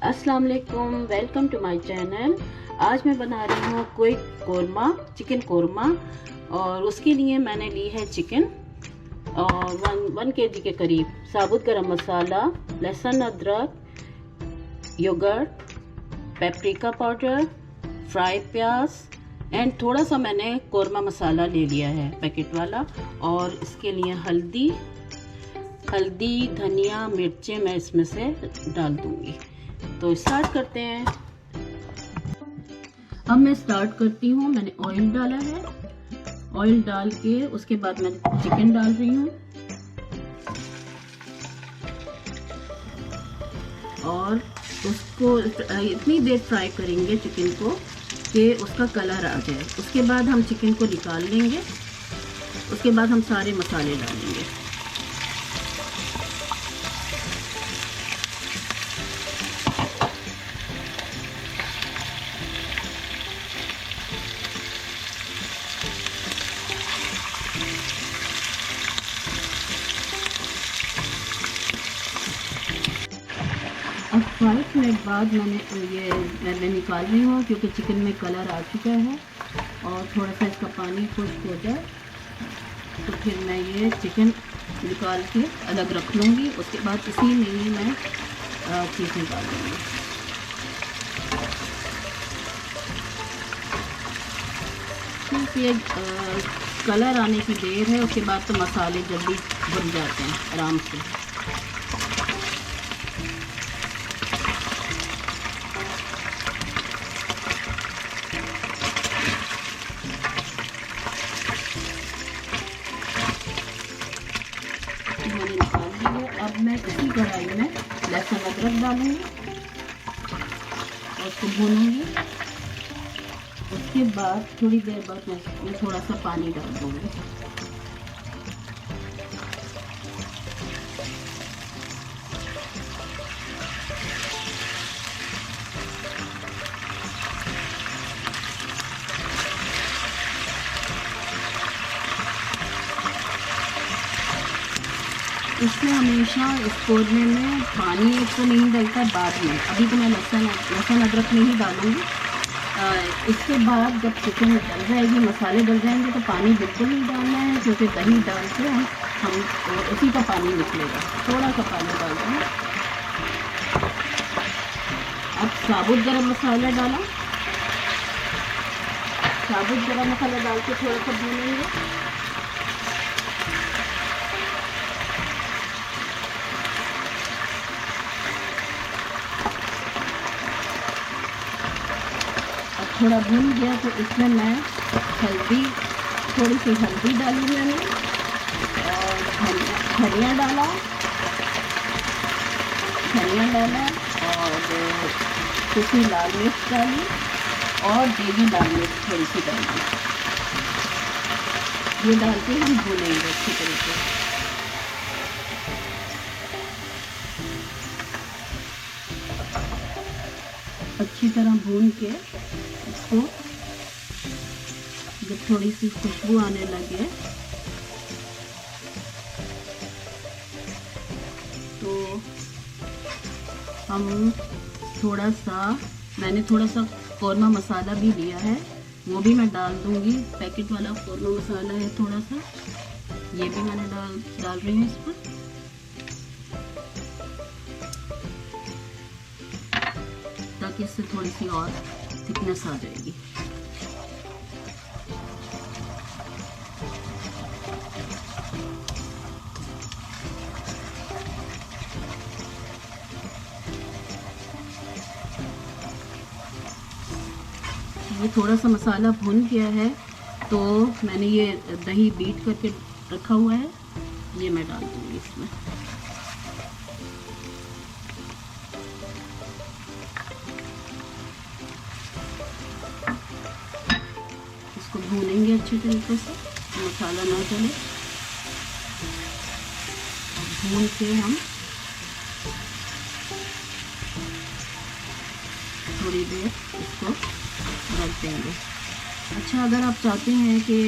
अस्सलाम वालेकुम, welcome to my channel. आज मैं बना रही हूँ कोई कोरमा, चिकन कोरमा। और उसके लिए मैंने ली है चिकन और 1 kg के करीब, साबुत गरम मसाला, लहसुन अदरक, योगर्ट, पेपरिका पाउडर, फ्राई प्याज एंड थोड़ा सा मैंने कोरमा मसाला ले लिया है पैकेट वाला। और इसके लिए हल्दी, धनिया, मिर्चें मैं इसमें से डाल दूंगी। तो स्टार्ट करते हैं। अब मैं स्टार्ट करती हूँ। मैंने ऑयल डाला है, ऑयल डाल के उसके बाद मैं चिकन डाल रही हूँ और उसको इतनी देर फ्राई करेंगे चिकन को कि उसका कलर आ जाए। उसके बाद हम चिकन को निकाल लेंगे। उसके बाद हम सारे मसाले डालेंगे। अब 5 मिनट बाद मैं निकाल रही हूँ क्योंकि चिकन में कलर आ चुका है और थोड़ा सा इसका पानी खुश्क हो जाए तो फिर मैं ये चिकन निकाल के अलग रख लूँगी। उसके बाद इसी में ही मैं चीज़ें डाल दूँगी। ठीक, ये कलर आने की देर है। उसके बाद तो मसाले जल्दी भुन जाते हैं आराम से। मैंने निकाल ली है। अब मैं इसी कढ़ाई में लहसुन अदरक डालूंगी और उसको भूनूंगी। उसके बाद थोड़ी देर बाद मैं इसमें थोड़ा सा पानी डाल दूंगी। इसमें हमेशा इस कोरमे में पानी एक तो नहीं डलता है बाद में। अभी तो मैं लहसुन अदरक में ही डालूंगी। इसके बाद जब चिकन डल जाएगी, मसाले डल जाएंगे तो पानी बिल्कुल नहीं डालना है क्योंकि दही डाल के हम उसी का पानी निकलेगा। थोड़ा सा पानी डाल देंगे। अब साबुत गरम मसाला डाला। साबुत गरम मसाला डाल के थोड़ा सा भूनेंगे। थोड़ा भून गया तो इसमें मैं थोड़ी सी हल्दी डाली मैंने और धनिया डाला और कुछ लाल मिर्च डाली और देगी लाल मिर्च थोड़ी सी डाली। ये डाल के हम भूनेंगे अच्छी तरीके से। अच्छी तरह भून के इसको जब थोड़ी सी खुशबू आने लगे तो हम मैंने थोड़ा सा कोरमा मसाला भी लिया है, वो भी मैं डाल दूंगी। पैकेट वाला कोरमा मसाला है थोड़ा सा, ये भी मैंने डाल रही हूँ इस पर। ताकि इससे थोड़ी सी और थिकनेस आ जाएगी। ये थोड़ा सा मसाला भुन गया है तो मैंने ये दही बीट करके रखा हुआ है, ये मैं डाल दूंगी इसमें। भूनेंगे अच्छे तरीके से, मसाला ना जले। भून के हम थोड़ी देर इसको रख देंगे। अच्छा, अगर आप चाहते हैं कि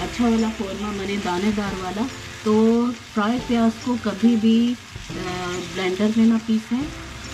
अच्छा वाला कोरमा बने, दानेदार वाला, तो फ्राई प्याज को कभी भी ब्लेंडर में ना पीसें,